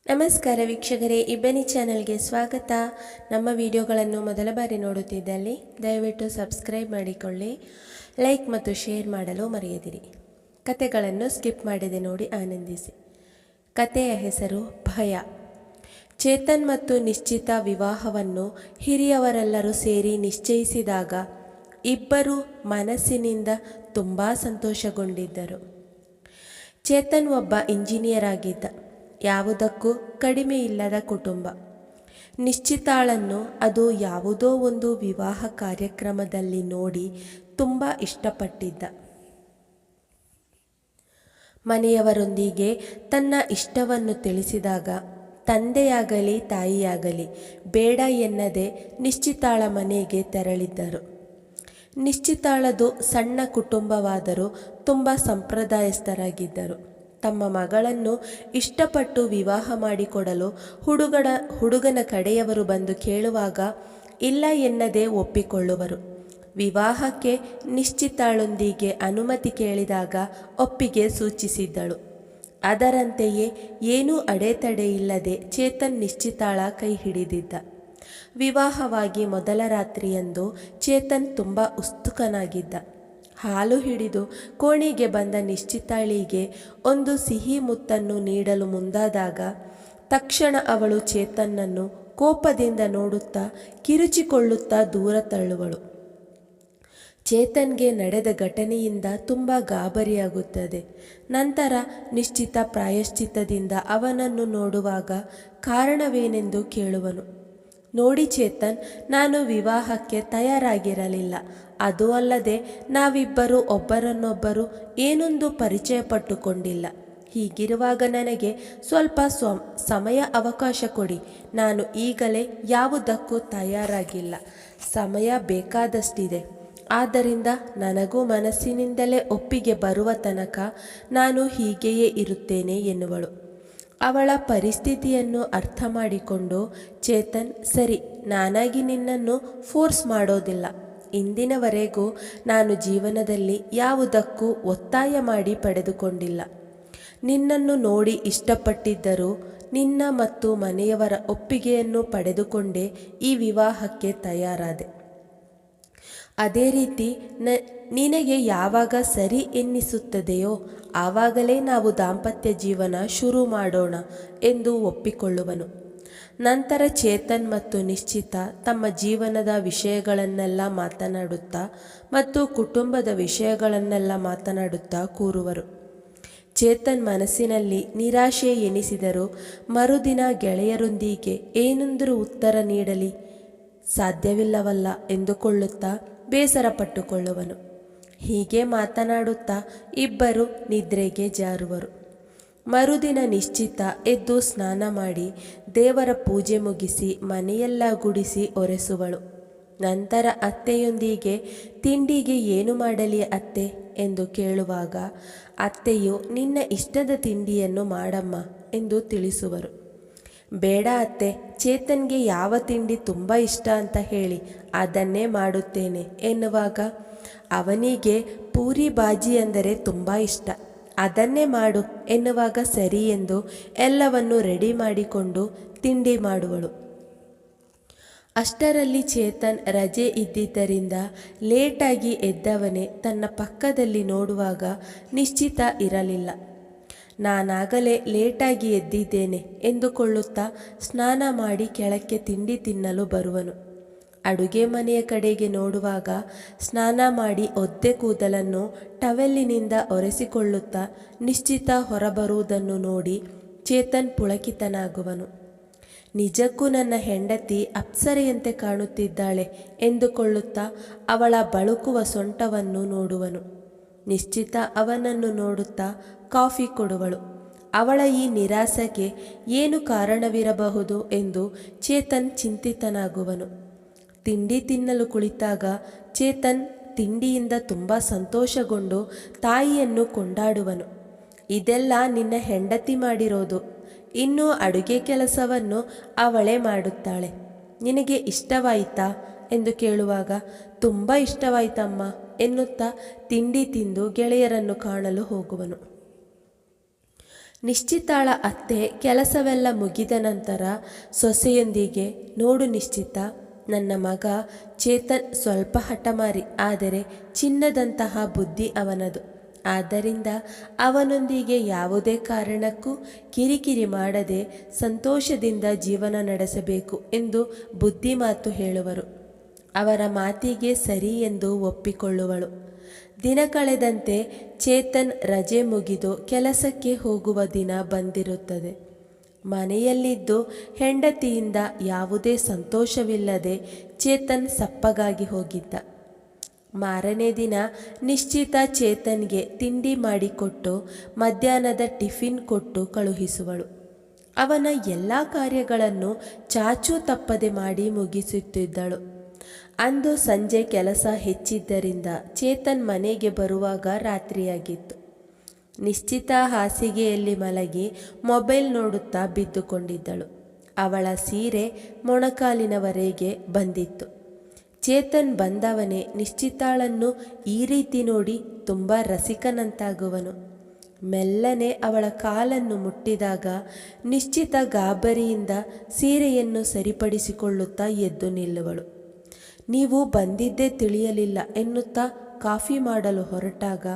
ನಮಸ್ಕಾರ ವೀಕ್ಷಕರೇ, ಇಬ್ಬನಿ ಚಾನೆಲ್ಗೆ ಸ್ವಾಗತ. ನಮ್ಮ ವಿಡಿಯೋಗಳನ್ನು ಮೊದಲ ಬಾರಿ ನೋಡುತ್ತಿದ್ದಲ್ಲಿ ದಯವಿಟ್ಟು ಸಬ್ಸ್ಕ್ರೈಬ್ ಮಾಡಿಕೊಳ್ಳಿ, ಲೈಕ್ ಮತ್ತು ಶೇರ್ ಮಾಡಲು ಮರೆಯದಿರಿ. ಕತೆಗಳನ್ನು ಸ್ಕಿಪ್ ಮಾಡದೆ ನೋಡಿ ಆನಂದಿಸಿ. ಕತೆಯ ಹೆಸರು ಭಯ. ಚೇತನ್ ಮತ್ತು ನಿಶ್ಚಿತ ವಿವಾಹವನ್ನು ಹಿರಿಯವರೆಲ್ಲರೂ ಸೇರಿ ನಿಶ್ಚಯಿಸಿದಾಗ ಇಬ್ಬರು ಮನಸ್ಸಿನಿಂದ ತುಂಬ ಸಂತೋಷಗೊಂಡಿದ್ದರು. ಚೇತನ್ ಒಬ್ಬ ಇಂಜಿನಿಯರ್ ಆಗಿದ್ದ. ಯಾವುದಕ್ಕೂ ಕಡಿಮೆ ಇಲ್ಲದ ಕುಟುಂಬ. ನಿಶ್ಚಿತಾಳನ್ನು ಅದು ಯಾವುದೋ ಒಂದು ವಿವಾಹ ಕಾರ್ಯಕ್ರಮದಲ್ಲಿ ನೋಡಿ ತುಂಬ ಇಷ್ಟಪಟ್ಟಿದ್ದ. ಮನೆಯವರೊಂದಿಗೆ ತನ್ನ ಇಷ್ಟವನ್ನು ತಿಳಿಸಿದಾಗ ತಂದೆಯಾಗಲಿ ತಾಯಿಯಾಗಲಿ ಬೇಡ ಎನ್ನದೆ ನಿಶ್ಚಿತಾಳ ಮನೆಗೆ ತೆರಳಿದ್ದರು. ನಿಶ್ಚಿತಾಳದು ಸಣ್ಣ ಕುಟುಂಬವಾದರೂ ತುಂಬ ಸಂಪ್ರದಾಯಸ್ಥರಾಗಿದ್ದರು. ತಮ್ಮ ಮಗಳನ್ನು ಇಷ್ಟಪಟ್ಟು ವಿವಾಹ ಮಾಡಿಕೊಡಲು ಹುಡುಗನ ಕಡೆಯವರು ಬಂದು ಕೇಳುವಾಗ ಇಲ್ಲ ಎನ್ನದೇ ಒಪ್ಪಿಕೊಳ್ಳುವರು. ವಿವಾಹಕ್ಕೆ ನಿಶ್ಚಿತಾಳೊಂದಿಗೆ ಅನುಮತಿ ಕೇಳಿದಾಗ ಒಪ್ಪಿಗೆ ಸೂಚಿಸಿದ್ದಳು. ಅದರಂತೆಯೇ ಏನೂ ಅಡೆತಡೆ ಇಲ್ಲದೆ ಚೇತನ್ ನಿಶ್ಚಿತಾಳ ಕೈ ಹಿಡಿದಿದ್ದ. ವಿವಾಹವಾಗಿ ಮೊದಲ ರಾತ್ರಿಯಂದು ಚೇತನ್ ತುಂಬ ಉತ್ಸುಕನಾಗಿದ್ದ. ಹಾಲು ಹಿಡಿದು ಕೋಣೆಗೆ ಬಂದ ನಿಶ್ಚಿತಾಳಿಗೆ ಒಂದು ಸಿಹಿ ಮುತ್ತನ್ನು ನೀಡಲು ಮುಂದಾದಾಗ ತಕ್ಷಣ ಅವಳು ಚೇತನ್ನನ್ನು ಕೋಪದಿಂದ ನೋಡುತ್ತಾ ಕಿರುಚಿಕೊಳ್ಳುತ್ತಾ ದೂರ ತಳ್ಳುವಳು. ಚೇತನ್ಗೆ ನಡೆದ ಘಟನೆಯಿಂದ ತುಂಬ ಗಾಬರಿಯಾಗುತ್ತದೆ. ನಂತರ ನಿಶ್ಚಿತ ಪ್ರಾಯಶ್ಚಿತ್ತದಿಂದ ಅವನನ್ನು ನೋಡುವಾಗ ಕಾರಣವೇನೆಂದು ಕೇಳುವನು. ನೋಡಿ ಚೇತನ್, ನಾನು ವಿವಾಹಕ್ಕೆ ತಯಾರಾಗಿರಲಿಲ್ಲ. ಅದು ಅಲ್ಲದೆ ನಾವಿಬ್ಬರು ಒಬ್ಬರನ್ನೊಬ್ಬರು ಏನೊಂದು ಪರಿಚಯ ಪಟ್ಟುಕೊಂಡಿಲ್ಲ. ಹೀಗಿರುವಾಗ ನನಗೆ ಸ್ವಲ್ಪ ಸಮಯ ಅವಕಾಶ ಕೊಡಿ. ನಾನು ಈಗಲೇ ಯಾವುದಕ್ಕೂ ತಯಾರಾಗಿಲ್ಲ. ಸಮಯ ಬೇಕಾದಷ್ಟಿದೆ. ಆದ್ದರಿಂದ ನನಗೂ ಮನಸ್ಸಿನಿಂದಲೇ ಒಪ್ಪಿಗೆ ಬರುವ ತನಕ ನಾನು ಹೀಗೆಯೇ ಇರುತ್ತೇನೆ ಎನ್ನುವಳು. ಅವಳ ಪರಿಸ್ಥಿತಿಯನ್ನು ಅರ್ಥ ಮಾಡಿಕೊಂಡು ಚೇತನ್, ಸರಿ, ನಾನಾಗಿ ನಿನ್ನನ್ನು ಫೋರ್ಸ್ ಮಾಡೋದಿಲ್ಲ. ಇಂದಿನವರೆಗೂ ನಾನು ಜೀವನದಲ್ಲಿ ಯಾವುದಕ್ಕೂ ಒತ್ತಾಯ ಮಾಡಿ ಪಡೆದುಕೊಂಡಿಲ್ಲ. ನಿನ್ನನ್ನು ನೋಡಿ ಇಷ್ಟಪಟ್ಟಿದ್ದರೂ ನಿನ್ನ ಮತ್ತು ಮನೆಯವರ ಒಪ್ಪಿಗೆಯನ್ನು ಪಡೆದುಕೊಂಡೇ ಈ ವಿವಾಹಕ್ಕೆ ತಯಾರಾದೆ. ಅದೇ ರೀತಿ ನಿನಗೆ ಯಾವಾಗ ಸರಿ ಎನ್ನಿಸುತ್ತದೆಯೋ ಆವಾಗಲೇ ನಾವು ದಾಂಪತ್ಯ ಜೀವನ ಶುರು ಮಾಡೋಣ ಎಂದು ಒಪ್ಪಿಕೊಳ್ಳುವನು. ನಂತರ ಚೇತನ್ ಮತ್ತು ನಿಶ್ಚಿತ ತಮ್ಮ ಜೀವನದ ವಿಷಯಗಳನ್ನೆಲ್ಲ ಮಾತನಾಡುತ್ತಾ ಮತ್ತು ಕುಟುಂಬದ ವಿಷಯಗಳನ್ನೆಲ್ಲ ಮಾತನಾಡುತ್ತಾ ಕೂರುವರು. ಚೇತನ್ ಮನಸ್ಸಿನಲ್ಲಿ ನಿರಾಶೆ ಎನಿಸಿದರೂ ಮರುದಿನ ಗೆಳೆಯರೊಂದಿಗೆ ಏನೆಂದರೂ ಉತ್ತರ ನೀಡಲಿ ಸಾಧ್ಯವಿಲ್ಲವಲ್ಲ ಎಂದುಕೊಳ್ಳುತ್ತಾ ಬೇಸರ ಪಟ್ಟುಕೊಳ್ಳುವನು. ಹೀಗೆ ಮಾತನಾಡುತ್ತಾ ಇಬ್ಬರು ನಿದ್ರೆಗೆ ಜಾರುವರು. ಮರುದಿನ ನಿಶ್ಚಿತ ಎದ್ದು ಸ್ನಾನ ಮಾಡಿ ದೇವರ ಪೂಜೆ ಮುಗಿಸಿ ಮನೆಯೆಲ್ಲ ಗುಡಿಸಿ ಒರೆಸುವಳು. ನಂತರ ಅತ್ತೆಯೊಂದಿಗೆ ತಿಂಡಿಗೆ ಏನು ಮಾಡಲಿ ಅತ್ತೆ ಎಂದು ಕೇಳುವಾಗ ಅತ್ತೆಯು ನಿನ್ನ ಇಷ್ಟದ ತಿಂಡಿಯನ್ನು ಮಾಡಮ್ಮ ಎಂದು ತಿಳಿಸುವರು. ಬೇಡ ಅತ್ತೆ, ಚೇತನ್ಗೆ ಯಾವ ತಿಂಡಿ ತುಂಬ ಇಷ್ಟ ಅಂತ ಹೇಳಿ ಅದನ್ನೇ ಮಾಡುತ್ತೇನೆ ಎನ್ನುವಾಗ ಅವನಿಗೆ ಪೂರಿ ಬಾಜಿ ಅಂದರೆ ತುಂಬ ಇಷ್ಟ, ಅದನ್ನೇ ಮಾಡು ಎನ್ನುವಾಗ ಸರಿ ಎಂದು ಎಲ್ಲವನ್ನು ರೆಡಿ ಮಾಡಿಕೊಂಡು ತಿಂಡಿ ಮಾಡುವಳು. ಅಷ್ಟರಲ್ಲಿ ಚೇತನ್ ರಜೆ ಇದ್ದಿದ್ದರಿಂದ ಲೇಟಾಗಿ ಎದ್ದವನೇ ತನ್ನ ಪಕ್ಕದಲ್ಲಿ ನೋಡುವಾಗ ನಿಶ್ಚಿತ ಇರಲಿಲ್ಲ. ನಾನಾಗಲೇ ಲೇಟಾಗಿ ಎದ್ದಿದ್ದೇನೆ ಎಂದುಕೊಳ್ಳುತ್ತಾ ಸ್ನಾನ ಮಾಡಿ ಕೆಳಕ್ಕೆ ತಿಂಡಿ ತಿನ್ನಲು ಬರುವನು. ಅಡುಗೆ ಮನೆಯ ಕಡೆಗೆ ನೋಡುವಾಗ ಸ್ನಾನ ಮಾಡಿ ಒದ್ದೆ ಕೂದಲನ್ನು ಟವೆಲ್ಲಿನಿಂದ ಒರೆಸಿಕೊಳ್ಳುತ್ತಾ ನಿಶ್ಚಿತ ಹೊರಬರುವುದನ್ನು ನೋಡಿ ಚೇತನ್ ಪುಳಕಿತನಾಗುವನು. ನಿಜಕ್ಕೂ ನನ್ನ ಹೆಂಡತಿ ಅಪ್ಸರೆಯಂತೆ ಕಾಣುತ್ತಿದ್ದಾಳೆ ಎಂದುಕೊಳ್ಳುತ್ತಾ ಅವಳ ಬಳುಕುವ ಸೊಂಟವನ್ನು ನೋಡುವನು. ನಿಶ್ಚಿತ ಅವನನ್ನು ನೋಡುತ್ತಾ ಕಾಫಿ ಕೊಡುವಳು. ಅವಳ ಈ ನಿರಾಸೆಗೆ ಏನು ಕಾರಣವಿರಬಹುದು ಎಂದು ಚೇತನ್ ಚಿಂತಿತನಾಗುವನು. ತಿಂಡಿ ತಿನ್ನಲು ಕುಳಿತಾಗ ಚೇತನ್ ತಿಂಡಿಯಿಂದ ತುಂಬ ಸಂತೋಷಗೊಂಡು ತಾಯಿಯನ್ನು ಕೊಂಡಾಡುವನು. ಇದೆಲ್ಲ ನಿನ್ನ ಹೆಂಡತಿ ಮಾಡಿರೋದು. ಇನ್ನು ಅಡುಗೆ ಕೆಲಸವನ್ನು ಅವಳೇ ಮಾಡುತ್ತಾಳೆ. ನಿನಗೆ ಇಷ್ಟವಾಯಿತಾ ಎಂದು ಕೇಳುವಾಗ ತುಂಬ ಇಷ್ಟವಾಯಿತಮ್ಮ ಎನ್ನುತ್ತಾ ತಿಂಡಿ ತಿಂದು ಗೆಳೆಯರನ್ನು ಕಾಣಲು ಹೋಗುವನು. ನಿಶ್ಚಿತಾಳ ಅತ್ತೆ ಕೆಲಸವೆಲ್ಲ ಮುಗಿದ ನಂತರ ಸೊಸೆಯೊಂದಿಗೆ, ನೋಡು ನಿಶ್ಚಿತ, ನನ್ನ ಮಗ ಚೇತನ್ ಸ್ವಲ್ಪ ಹಠಮಾರಿ, ಆದರೆ ಚಿನ್ನದಂತಹ ಬುದ್ಧಿ ಅವನದು. ಆದ್ದರಿಂದ ಅವನೊಂದಿಗೆ ಯಾವುದೇ ಕಾರಣಕ್ಕೂ ಕಿರಿಕಿರಿ ಮಾಡದೆ ಸಂತೋಷದಿಂದ ಜೀವನ ನಡೆಸಬೇಕು ಎಂದು ಬುದ್ಧಿ ಮಾತು ಹೇಳುವರು. ಅವರ ಮಾತಿಗೆ ಸರಿ ಎಂದು ಒಪ್ಪಿಕೊಳ್ಳುವಳು. ದಿನ ಕಳೆದಂತೆ ಚೇತನ್ ರಜೆ ಮುಗಿದು ಕೆಲಸಕ್ಕೆ ಹೋಗುವ ದಿನ ಬಂದಿರುತ್ತದೆ. ಮನೆಯಲ್ಲಿದ್ದು ಹೆಂಡತಿಯಿಂದ ಯಾವುದೇ ಸಂತೋಷವಿಲ್ಲದೆ ಚೇತನ್ ಸಪ್ಪಗಾಗಿ ಹೋಗಿದ್ದ. ಮಾರನೇ ದಿನ ನಿಶ್ಚಿತ ಚೇತನ್ಗೆ ತಿಂಡಿ ಮಾಡಿಕೊಟ್ಟು ಮಧ್ಯಾಹ್ನದ ಟಿಫಿನ್ ಕೊಟ್ಟು ಕಳುಹಿಸುವಳು. ಅವನ ಎಲ್ಲ ಕಾರ್ಯಗಳನ್ನು ಚಾಚೂ ತಪ್ಪದೆ ಮಾಡಿ ಮುಗಿಸುತ್ತಿದ್ದಳು. ಅಂದು ಸಂಜೆ ಕೆಲಸ ಹೆಚ್ಚಿದ್ದರಿಂದ ಚೇತನ್ ಮನೆಗೆ ಬರುವಾಗ ರಾತ್ರಿಯಾಗಿತ್ತು. ನಿಶ್ಚಿತ ಹಾಸಿಗೆಯಲ್ಲಿ ಮಲಗಿ ಮೊಬೈಲ್ ನೋಡುತ್ತಾ ಬಿದ್ದುಕೊಂಡಿದ್ದಳು. ಅವಳ ಸೀರೆ ಮೊಣಕಾಲಿನವರೆಗೆ ಬಂದಿತ್ತು. ಚೇತನ್ ಬಂದವನೇ ನಿಶ್ಚಿತಾಳನ್ನು ಈ ರೀತಿ ನೋಡಿ ತುಂಬ ರಸಿಕನಂತಾಗುವನು. ಮೆಲ್ಲನೆ ಅವಳ ಕಾಲನ್ನು ಮುಟ್ಟಿದಾಗ ನಿಶ್ಚಿತ ಗಾಬರಿಯಿಂದ ಸೀರೆಯನ್ನು ಸರಿಪಡಿಸಿಕೊಳ್ಳುತ್ತಾ ಎದ್ದು ನಿಲ್ಲುವಳು. ನೀವು ಬಂದಿದ್ದೇ ತಿಳಿಯಲಿಲ್ಲ ಎನ್ನುತ್ತಾ ಕಾಫಿ ಮಾಡಲು ಹೊರಟಾಗ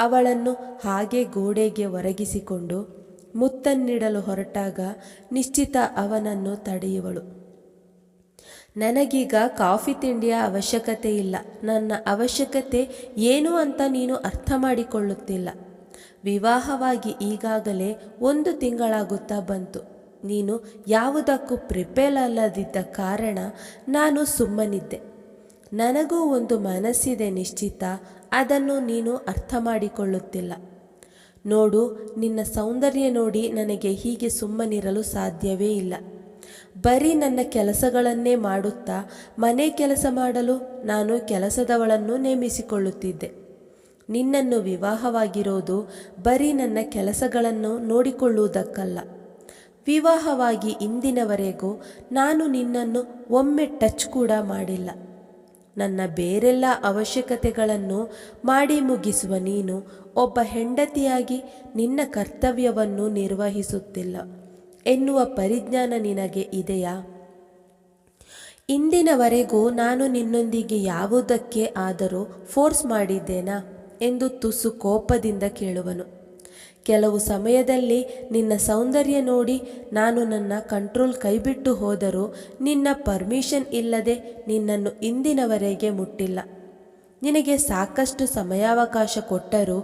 ಅವಳನ್ನು ಹಾಗೆ ಗೋಡೆಗೆ ಒರಗಿಸಿಕೊಂಡು ಮುತ್ತನ್ನಿಡಲು ಹೊರಟಾಗ ನಿಶ್ಚಿತ ಅವನನ್ನು ತಡೆಯುವಳು. ನನಗೀಗ ಕಾಫಿ ತಿಂಡಿಯ ಅವಶ್ಯಕತೆ ಇಲ್ಲ. ನನ್ನ ಅವಶ್ಯಕತೆ ಏನು ಅಂತ ನೀನು ಅರ್ಥ ಮಾಡಿಕೊಳ್ಳುತ್ತಿಲ್ಲ. ವಿವಾಹವಾಗಿ ಈಗಾಗಲೇ 1 ತಿಂಗಳಾಗುತ್ತಾ ಬಂತು. ನೀನು ಯಾವುದಕ್ಕೂ ಪ್ರಿಪೇರ್ ಅಲ್ಲದಿದ್ದ ಕಾರಣ ನಾನು ಸುಮ್ಮನಿದ್ದೆ. ನನಗೂ ಒಂದು ಮನಸ್ಸಿದೆ ನಿಶ್ಚಿತ, ಅದನ್ನು ನೀನು ಅರ್ಥ ಮಾಡಿಕೊಳ್ಳುತ್ತಿಲ್ಲ. ನೋಡು, ನಿನ್ನ ಸೌಂದರ್ಯ ನೋಡಿ ನನಗೆ ಹೀಗೆ ಸುಮ್ಮನಿರಲು ಸಾಧ್ಯವೇ ಇಲ್ಲ. ಬರೀ ನನ್ನ ಕೆಲಸಗಳನ್ನೇ ಮಾಡುತ್ತಾ ಮನೆ ಕೆಲಸ ಮಾಡಲು ನಾನು ಕೆಲಸದವಳನ್ನು ನೇಮಿಸಿಕೊಳ್ಳುತ್ತಿದ್ದೆ. ನಿನ್ನನ್ನು ವಿವಾಹವಾಗಿರೋದು ಬರೀ ನನ್ನ ಕೆಲಸಗಳನ್ನು ನೋಡಿಕೊಳ್ಳುವುದಕ್ಕಲ್ಲ. ವಿವಾಹವಾಗಿ ಇಂದಿನವರೆಗೂ ನಾನು ನಿನ್ನನ್ನು ಒಮ್ಮೆ ಟಚ್ ಕೂಡ ಮಾಡಿಲ್ಲ. ನನ್ನ ಬೇರೆಲ್ಲ ಅವಶ್ಯಕತೆಗಳನ್ನು ಮಾಡಿ ಮುಗಿಸುವ ನೀನು ಒಬ್ಬ ಹೆಂಡತಿಯಾಗಿ ನಿನ್ನ ಕರ್ತವ್ಯವನ್ನು ನಿರ್ವಹಿಸುತ್ತಿಲ್ಲ ಎನ್ನುವ ಪರಿಜ್ಞಾನ ನಿನಗೆ ಇದೆಯಾ? ಇಂದಿನವರೆಗೂ ನಾನು ನಿನ್ನೊಂದಿಗೆ ಯಾವುದಕ್ಕೆ ಆದರೂ ಫೋರ್ಸ್ ಮಾಡಿದ್ದೇನಾ ಎಂದು ತುಸು ಕೋಪದಿಂದ ಕೇಳುವನು. ಕೆಲವು ಸಮಯದಲ್ಲಿ ನಿನ್ನ ಸೌಂದರ್ಯ ನೋಡಿ ನಾನು ನನ್ನ ಕಂಟ್ರೋಲ್ ಕೈಬಿಟ್ಟು ಹೋದರೂ ನಿನ್ನ ಪರ್ಮಿಷನ್ ಇಲ್ಲದೆ ನಿನ್ನನ್ನು ಇಂದಿನವರೆಗೆ ಮುಟ್ಟಿಲ್ಲ. ನಿನಗೆ ಸಾಕಷ್ಟು ಸಮಯಾವಕಾಶ ಕೊಟ್ಟರೂ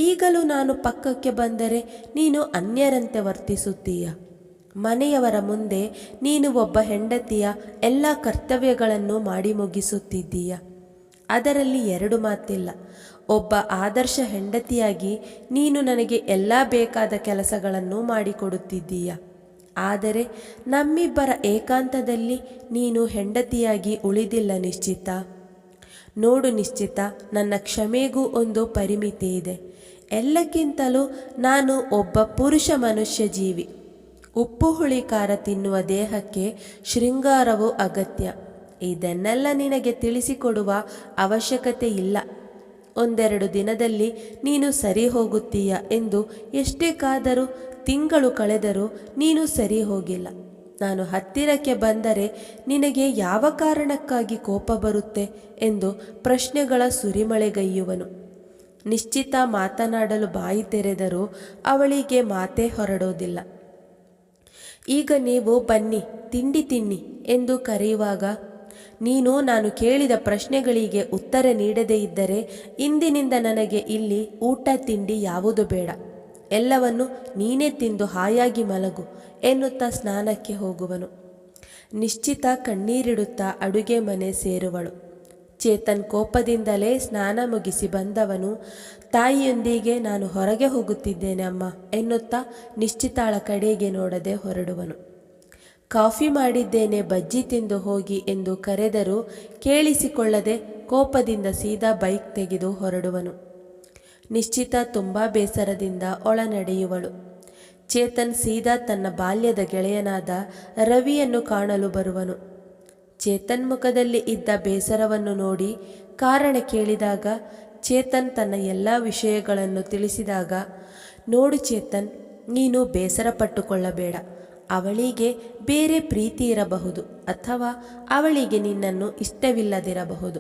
ಈಗಲೂ ನಾನು ಪಕ್ಕಕ್ಕೆ ಬಂದರೆ ನೀನು ಅನ್ಯರಂತೆ ವರ್ತಿಸುತ್ತೀಯ. ಮನೆಯವರ ಮುಂದೆ ನೀನು ಒಬ್ಬ ಹೆಂಡತಿಯ ಎಲ್ಲ ಕರ್ತವ್ಯಗಳನ್ನು ಮಾಡಿ ಮುಗಿಸುತ್ತಿದ್ದೀಯ. ಅದರಲ್ಲಿ 2 ಮಾತಿಲ್ಲ. ಒಬ್ಬ ಆದರ್ಶ ಹೆಂಡತಿಯಾಗಿ ನೀನು ನನಗೆ ಎಲ್ಲ ಬೇಕಾದ ಕೆಲಸಗಳನ್ನು ಮಾಡಿಕೊಡುತ್ತಿದ್ದೀಯ. ಆದರೆ ನಮ್ಮಿಬ್ಬರ ಏಕಾಂತದಲ್ಲಿ ನೀನು ಹೆಂಡತಿಯಾಗಿ ಉಳಿದಿಲ್ಲ ನಿಶ್ಚಿತ. ನೋಡು ನಿಶ್ಚಿತ, ನನ್ನ ಕ್ಷಮೆಗೂ ಒಂದು ಪರಿಮಿತಿ ಇದೆ. ಎಲ್ಲಕ್ಕಿಂತಲೂ ನಾನು ಒಬ್ಬ ಪುರುಷ ಮನುಷ್ಯ ಜೀವಿ. ಉಪ್ಪು ಹುಳಿ ಖಾರ ತಿನ್ನುವ ದೇಹಕ್ಕೆ ಶೃಂಗಾರವು ಅಗತ್ಯ. ಇದನ್ನೆಲ್ಲ ನಿನಗೆ ತಿಳಿಸಿಕೊಡುವ ಅವಶ್ಯಕತೆ ಇಲ್ಲ. 1-2 ದಿನದಲ್ಲಿ ನೀನು ಸರಿ ಹೋಗುತ್ತೀಯ ಎಂದು ಎಷ್ಟೇ ಕಾದರೂ ತಿಂಗಳು ಕಳೆದರೂ ನೀನು ಸರಿ ಹೋಗಿಲ್ಲ. ನಾನು ಹತ್ತಿರಕ್ಕೆ ಬಂದರೆ ನಿನಗೆ ಯಾವ ಕಾರಣಕ್ಕಾಗಿ ಕೋಪ ಬರುತ್ತೆ ಎಂದು ಪ್ರಶ್ನೆಗಳ ಸುರಿಮಳೆಗೈಯುವನು. ನಿಶ್ಚಿತ ಮಾತನಾಡಲು ಬಾಯಿ ತೆರೆದರೂ ಅವಳಿಗೆ ಮಾತೇ ಹೊರಡೋದಿಲ್ಲ. ಈಗ ನೀವು ಬನ್ನಿ ತಿಂಡಿ ತಿನ್ನಿ ಎಂದು ಕರೆಯುವಾಗ ನೀನು ನಾನು ಕೇಳಿದ ಪ್ರಶ್ನೆಗಳಿಗೆ ಉತ್ತರ ನೀಡದೇ ಇದ್ದರೆ ಇಂದಿನಿಂದ ನನಗೆ ಇಲ್ಲಿ ಊಟ ತಿಂಡಿ ಯಾವುದು ಬೇಡ. ಎಲ್ಲವನ್ನು ನೀನೇ ತಿಂದು ಹಾಯಾಗಿ ಮಲಗು ಎನ್ನುತ್ತಾ ಸ್ನಾನಕ್ಕೆ ಹೋಗುವನು. ನಿಶ್ಚಿತ ಕಣ್ಣೀರಿಡುತ್ತಾ ಅಡುಗೆ ಮನೆ ಸೇರುವಳು. ಚೇತನ್ ಕೋಪದಿಂದಲೇ ಸ್ನಾನ ಮುಗಿಸಿ ಬಂದವನು ತಾಯಿಯೊಂದಿಗೆ ನಾನು ಹೊರಗೆ ಹೋಗುತ್ತಿದ್ದೇನೆ ಅಮ್ಮ ಎನ್ನುತ್ತಾ ನಿಶ್ಚಿತಾಳ ಕಡೆಗೆ ನೋಡದೆ ಹೊರಡುವನು. ಕಾಫಿ ಮಾಡಿದ್ದೇನೆ, ಬಜ್ಜಿ ತಿಂದು ಹೋಗಿ ಎಂದು ಕರೆದರೂ ಕೇಳಿಸಿಕೊಳ್ಳದೆ ಕೋಪದಿಂದ ಸೀದಾ ಬೈಕ್ ತೆಗೆದು ಹೊರಡುವನು. ನಿಶ್ಚಿತ ತುಂಬ ಬೇಸರದಿಂದ ಒಳ ನಡೆಯುವಳು. ಚೇತನ್ ಸೀದಾ ತನ್ನ ಬಾಲ್ಯದ ಗೆಳೆಯನಾದ ರವಿಯನ್ನು ಕಾಣಲು ಬರುವನು. ಚೇತನ್ ಮುಖದಲ್ಲಿ ಇದ್ದ ಬೇಸರವನ್ನು ನೋಡಿ ಕಾರಣ ಕೇಳಿದಾಗ ಚೇತನ್ ತನ್ನ ಎಲ್ಲ ವಿಷಯಗಳನ್ನು ತಿಳಿಸಿದಾಗ, ನೋಡು ಚೇತನ್, ನೀನು ಬೇಸರ ಪಟ್ಟುಕೊಳ್ಳಬೇಡ. ಅವಳಿಗೆ ಬೇರೆ ಪ್ರೀತಿ ಇರಬಹುದು ಅಥವಾ ಅವಳಿಗೆ ನಿನ್ನನ್ನು ಇಷ್ಟವಿಲ್ಲದಿರಬಹುದು.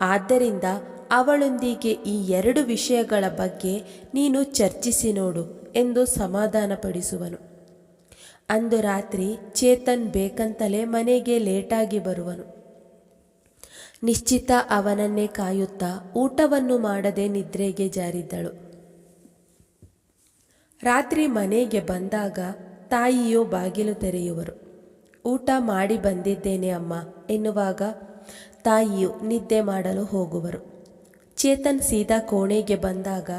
ಆದ್ದರಿಂದ ಅವಳೊಂದಿಗೆ ಈ 2 ವಿಷಯಗಳ ಬಗ್ಗೆ ನೀನು ಚರ್ಚಿಸಿ ನೋಡು ಎಂದು ಸಮಾಧಾನಪಡಿಸುವನು. ಅಂದು ರಾತ್ರಿ ಚೇತನ್ ಬೇಕಂತಲೇ ಮನೆಗೆ ಲೇಟಾಗಿ ಬರುವನು. ನಿಶ್ಚಿತ ಅವನನ್ನೇ ಕಾಯುತ್ತಾ ಊಟವನ್ನು ಮಾಡದೆ ನಿದ್ರೆಗೆ ಜಾರಿದ್ದಳು. ರಾತ್ರಿ ಮನೆಗೆ ಬಂದಾಗ ತಾಯಿಯು ಬಾಗಿಲು ತೆರೆಯುವರು. ಊಟ ಮಾಡಿ ಬಂದಿದ್ದೇನೆ ಅಮ್ಮ ಎನ್ನುವಾಗ ತಾಯಿಯು ನಿದ್ದೆ ಮಾಡಲು ಹೋಗುವರು. ಚೇತನ್ ಸೀದಾ ಕೋಣೆಗೆ ಬಂದಾಗ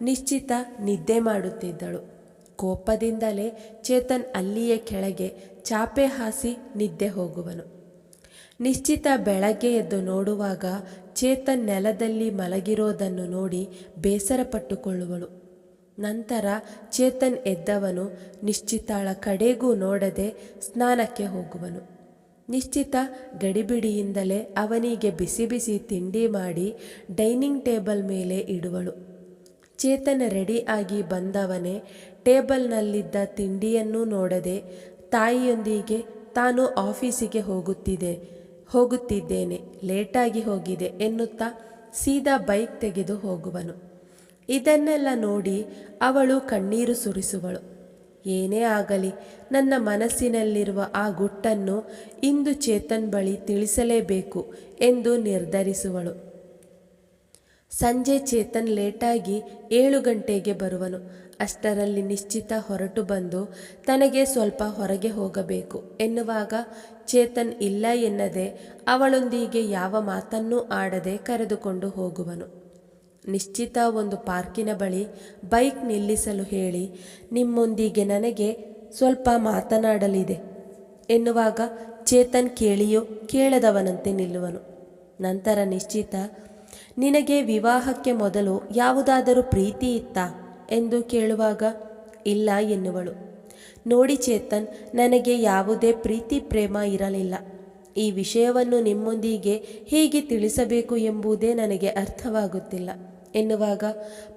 ನಿಶ್ಚಿತ ನಿದ್ದೆ ಮಾಡುತ್ತಿದ್ದಳು. ಕೋಪದಿಂದಲೇ ಚೇತನ್ ಅಲ್ಲಿಯೇ ಕೆಳಗೆ ಚಾಪೆ ಹಾಸಿ ನಿದ್ದೆ ಹೋಗುವನು. ನಿಶ್ಚಿತ ಬೆಳಗ್ಗೆ ಎದ್ದು ನೋಡುವಾಗ ಚೇತನ್ ನೆಲದಲ್ಲಿ ಮಲಗಿರೋದನ್ನು ನೋಡಿ ಬೇಸರ ಪಟ್ಟುಕೊಳ್ಳುವಳು. ನಂತರ ಚೇತನ್ ಎದ್ದವನು ನಿಶ್ಚಿತಾಳ ಕಡೆಗೂ ನೋಡದೆ ಸ್ನಾನಕ್ಕೆ ಹೋಗುವನು. ನಿಶ್ಚಿತ ಗಡಿಬಿಡಿಯಿಂದಲೇ ಅವನಿಗೆ ಬಿಸಿ ಬಿಸಿ ತಿಂಡಿ ಮಾಡಿ ಡೈನಿಂಗ್ ಟೇಬಲ್ ಮೇಲೆ ಇಡುವಳು. ಚೇತನ್ ರೆಡಿ ಆಗಿ ಬಂದವನೇ ಟೇಬಲ್ನಲ್ಲಿದ್ದ ತಿಂಡಿಯನ್ನೂ ನೋಡದೆ ತಾಯಿಯೊಂದಿಗೆ ತಾನು ಆಫೀಸಿಗೆ ಹೋಗುತ್ತಿದ್ದೇನೆ, ಲೇಟಾಗಿ ಹೋಗಿದೆ ಎನ್ನುತ್ತಾ ಸೀದಾ ಬೈಕ್ ತೆಗೆದು ಹೋಗುವನು. ಇದನ್ನೆಲ್ಲ ನೋಡಿ ಅವಳು ಕಣ್ಣೀರು ಸುರಿಸುವಳು. ಏನೇ ಆಗಲಿ ನನ್ನ ಮನಸ್ಸಿನಲ್ಲಿರುವ ಆ ಗುಟ್ಟನ್ನು ಇಂದು ಚೇತನ್ ಬಳಿ ತಿಳಿಸಲೇಬೇಕು ಎಂದು ನಿರ್ಧರಿಸುವಳು. ಸಂಜೆ ಚೇತನ್ ಲೇಟಾಗಿ 7 ಗಂಟೆಗೆ ಬರುವನು. ಅಷ್ಟರಲ್ಲಿ ನಿಶ್ಚಿತ ಹೊರಟು ಬಂದು ತನಗೆ ಸ್ವಲ್ಪ ಹೊರಗೆ ಹೋಗಬೇಕು ಎನ್ನುವಾಗ ಚೇತನ್ ಇಲ್ಲ ಎನ್ನದೆ ಅವಳೊಂದಿಗೆ ಯಾವ ಮಾತನ್ನೂ ಆಡದೆ ಕರೆದುಕೊಂಡು ಹೋಗುವನು. ನಿಶ್ಚಿತ ಒಂದು ಪಾರ್ಕಿನ ಬಳಿ ಬೈಕ್ ನಿಲ್ಲಿಸಲು ಹೇಳಿ, ನಿಮ್ಮೊಂದಿಗೆ ನನಗೆ ಸ್ವಲ್ಪ ಮಾತನಾಡಲಿದೆ ಎನ್ನುವಾಗ ಚೇತನ್ ಕೇಳಿಯೋ ಕೇಳದವನಂತೆ ನಿಲ್ಲುವನು. ನಂತರ ನಿಶ್ಚಿತ, ನಿನಗೆ ವಿವಾಹಕ್ಕೆ ಮೊದಲು ಯಾವುದಾದರೂ ಪ್ರೀತಿ ಇತ್ತಾ ಎಂದು ಕೇಳುವಾಗ ಇಲ್ಲ ಎನ್ನುವಳು. ನೋಡಿ ಚೇತನ್, ನನಗೆ ಯಾವುದೇ ಪ್ರೀತಿ ಪ್ರೇಮ ಇರಲಿಲ್ಲ. ಈ ವಿಷಯವನ್ನು ನಿಮ್ಮೊಂದಿಗೆ ಹೇಗೆ ತಿಳಿಸಬೇಕು ಎಂಬುದೇ ನನಗೆ ಅರ್ಥವಾಗುತ್ತಿಲ್ಲ ಎನ್ನುವಾಗ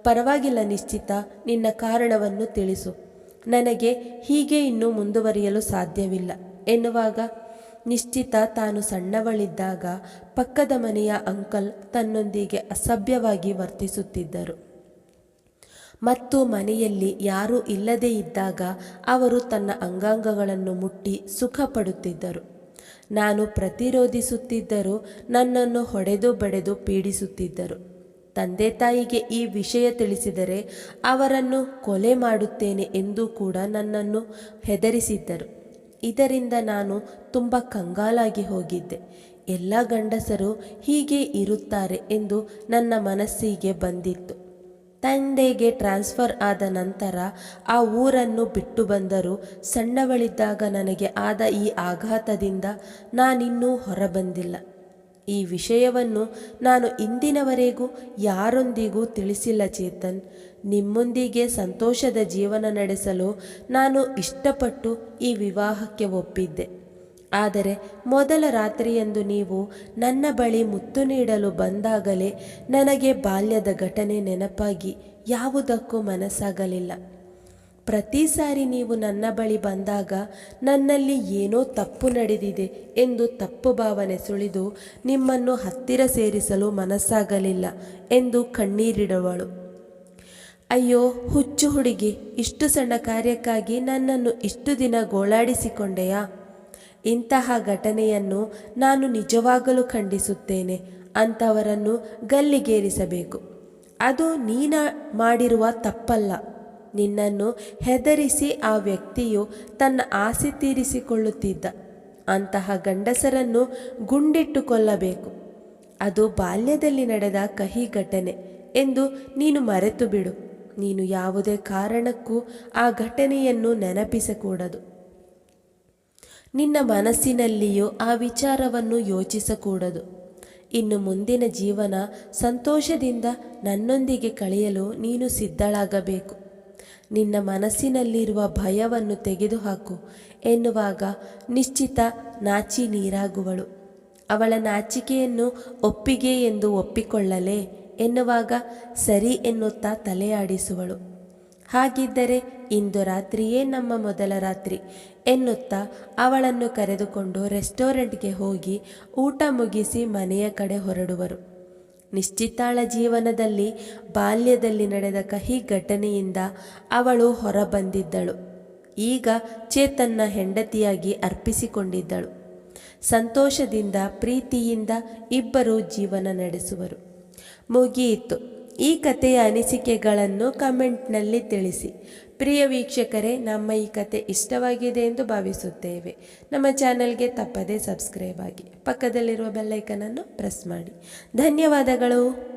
ಪರವಾಗಿಲ್ಲ ನಿಶ್ಚಿತ, ನಿನ್ನ ಕಾರಣವನ್ನು ತಿಳಿಸು. ನನಗೆ ಹೀಗೆ ಇನ್ನೂ ಮುಂದುವರಿಯಲು ಸಾಧ್ಯವಿಲ್ಲ ಎನ್ನುವಾಗ ನಿಶ್ಚಿತ ತಾನು ಸಣ್ಣವಳಿದ್ದಾಗ ಪಕ್ಕದ ಮನೆಯ ಅಂಕಲ್ ತನ್ನೊಂದಿಗೆ ಅಸಭ್ಯವಾಗಿ ವರ್ತಿಸುತ್ತಿದ್ದರು ಮತ್ತು ಮನೆಯಲ್ಲಿ ಯಾರೂ ಇಲ್ಲದೇ ಇದ್ದಾಗ ಅವರು ತನ್ನ ಅಂಗಾಂಗಗಳನ್ನು ಮುಟ್ಟಿ ಸುಖ ಪಡುತ್ತಿದ್ದರು. ನಾನು ಪ್ರತಿರೋಧಿಸುತ್ತಿದ್ದರೂ ನನ್ನನ್ನು ಹೊಡೆದು ಬಡೆದು ಪೀಡಿಸುತ್ತಿದ್ದರು. ತಂದೆ ತಾಯಿಗೆ ಈ ವಿಷಯ ತಿಳಿಸಿದರೆ ಅವರನ್ನು ಕೊಲೆ ಮಾಡುತ್ತೇನೆ ಎಂದು ಕೂಡ ನನ್ನನ್ನು ಹೆದರಿಸಿದ್ದರು. ಇದರಿಂದ ನಾನು ತುಂಬ ಕಂಗಾಲಾಗಿ ಹೋಗಿದ್ದೆ. ಎಲ್ಲ ಗಂಡಸರು ಹೀಗೆ ಇರುತ್ತಾರೆ ಎಂದು ನನ್ನ ಮನಸ್ಸಿಗೆ ಬಂದಿತ್ತು. ತಂದೆಗೆ ಟ್ರಾನ್ಸ್ಫರ್ ಆದ ನಂತರ ಆ ಊರನ್ನು ಬಿಟ್ಟು ಬಂದರೂ ಸಣ್ಣವಳಿದ್ದಾಗ ನನಗೆ ಆದ ಈ ಆಘಾತದಿಂದ ನಾನಿನ್ನೂ ಹೊರಬಂದಿಲ್ಲ. ಈ ವಿಷಯವನ್ನು ನಾನು ಇಂದಿನವರೆಗೂ ಯಾರೊಂದಿಗೂ ತಿಳಿಸಿಲ್ಲ ಚೇತನ್. ನಿಮ್ಮೊಂದಿಗೆ ಸಂತೋಷದ ಜೀವನ ನಡೆಸಲು ನಾನು ಇಷ್ಟಪಟ್ಟು ಈ ವಿವಾಹಕ್ಕೆ ಒಪ್ಪಿದ್ದೆ. ಆದರೆ ಮೊದಲ ರಾತ್ರಿಯಂದು ನೀವು ನನ್ನ ಬಳಿ ಮುತ್ತು ನೀಡಲು ಬಂದಾಗಲೇ ನನಗೆ ಬಾಲ್ಯದ ಘಟನೆ ನೆನಪಾಗಿ ಯಾವುದಕ್ಕೂ ಮನಸ್ಸಾಗಲಿಲ್ಲ. ಪ್ರತಿ ಸಾರಿ ನೀವು ನನ್ನ ಬಳಿ ಬಂದಾಗ ನನ್ನಲ್ಲಿ ಏನೋ ತಪ್ಪು ನಡೆದಿದೆ ಎಂದು ತಪ್ಪು ಭಾವನೆ ಸುಳಿದು ನಿಮ್ಮನ್ನು ಹತ್ತಿರ ಸೇರಿಸಲು ಮನಸ್ಸಾಗಲಿಲ್ಲ ಎಂದು ಕಣ್ಣೀರಿಡುವಳು. ಅಯ್ಯೋ ಹುಚ್ಚು ಹುಡುಗಿ, ಇಷ್ಟು ಸಣ್ಣ ಕಾರ್ಯಕ್ಕಾಗಿ ನನ್ನನ್ನು ಇಷ್ಟು ದಿನ ಗೋಳಾಡಿಸಿಕೊಂಡೆಯಾ? ಇಂತಹ ಘಟನೆಯನ್ನು ನಾನು ನಿಜವಾಗಲೂ ಖಂಡಿಸುತ್ತೇನೆ. ಅಂಥವರನ್ನು ಗಲ್ಲಿಗೇರಿಸಬೇಕು. ಅದು ನೀನು ಮಾಡಿರುವ ತಪ್ಪಲ್ಲ. ನಿನ್ನನ್ನು ಹೆದರಿಸಿ ಆ ವ್ಯಕ್ತಿಯು ತನ್ನ ಆಸೆ ತೀರಿಸಿಕೊಳ್ಳುತ್ತಿದ್ದ. ಅಂತಹ ಗಂಡಸರನ್ನು ಗುಂಡಿಟ್ಟು ಕೊಲ್ಲಬೇಕು. ಅದು ಬಾಲ್ಯದಲ್ಲಿ ನಡೆದ ಕಹಿ ಘಟನೆ ಎಂದು ನೀನು ಮರೆತು ಬಿಡು. ನೀನು ಯಾವುದೇ ಕಾರಣಕ್ಕೂ ಆ ಘಟನೆಯನ್ನು ನೆನಪಿಸಕೂಡದು. ನಿನ್ನ ಮನಸ್ಸಿನಲ್ಲಿಯೂ ಆ ವಿಚಾರವನ್ನು ಯೋಚಿಸಕೂಡದು. ಇನ್ನು ಮುಂದಿನ ಜೀವನ ಸಂತೋಷದಿಂದ ನನ್ನೊಂದಿಗೆ ಕಳೆಯಲು ನೀನು ಸಿದ್ಧಳಾಗಬೇಕು. ನಿನ್ನ ಮನಸ್ಸಿನಲ್ಲಿರುವ ಭಯವನ್ನು ತೆಗೆದುಹಾಕು ಎನ್ನುವಾಗ ನಿಶ್ಚಿತ ನಾಚಿ ನೀರಾಗುವಳು. ಅವಳ ನಾಚಿಕೆಯನ್ನು ಒಪ್ಪಿಗೆ ಎಂದು ಒಪ್ಪಿಕೊಳ್ಳಲೇ ಎನ್ನುವಾಗ ಸರಿ ಎನ್ನುತ್ತಾ ತಲೆಯಾಡಿಸುವಳು. ಹಾಗಿದ್ದರೆ ಇಂದು ರಾತ್ರಿಯೇ ನಮ್ಮ ಮೊದಲ ರಾತ್ರಿ ಎನ್ನುತ್ತಾ ಅವಳನ್ನು ಕರೆದುಕೊಂಡು ರೆಸ್ಟೋರೆಂಟ್ಗೆ ಹೋಗಿ ಊಟ ಮುಗಿಸಿ ಮನೆಯ ಕಡೆ ಹೊರಡುವರು. ನಿಶ್ಚಿತಾಳ ಜೀವನದಲ್ಲಿ ಬಾಲ್ಯದಲ್ಲಿ ನಡೆದ ಕಹಿ ಘಟನೆಯಿಂದ ಅವಳು ಹೊರಬಂದಿದ್ದಳು. ಈಗ ಚೇತನ್ನ ಹೆಂಡತಿಯಾಗಿ ಅರ್ಪಿಸಿಕೊಂಡಿದ್ದಳು. ಸಂತೋಷದಿಂದ ಪ್ರೀತಿಯಿಂದ ಇಬ್ಬರು ಜೀವನ ನಡೆಸುವರು. ಮುಗಿಯಿತು. ಈ ಕಥೆಯ ಅನಿಸಿಕೆಗಳನ್ನು ಕಮೆಂಟ್ನಲ್ಲಿ ತಿಳಿಸಿ. ಪ್ರಿಯ ವೀಕ್ಷಕರೇ, ನಮ್ಮ ಈ ಕತೆ ಇಷ್ಟವಾಗಿದೆ ಎಂದು ಭಾವಿಸುತ್ತೇವೆ. ನಮ್ಮ ಚಾನೆಲ್ಗೆ ತಪ್ಪದೇ ಸಬ್ಸ್ಕ್ರೈಬ್ ಆಗಿ ಪಕ್ಕದಲ್ಲಿರುವ ಬೆಲ್ಲೈಕನನ್ನು ಪ್ರೆಸ್ ಮಾಡಿ. ಧನ್ಯವಾದಗಳು.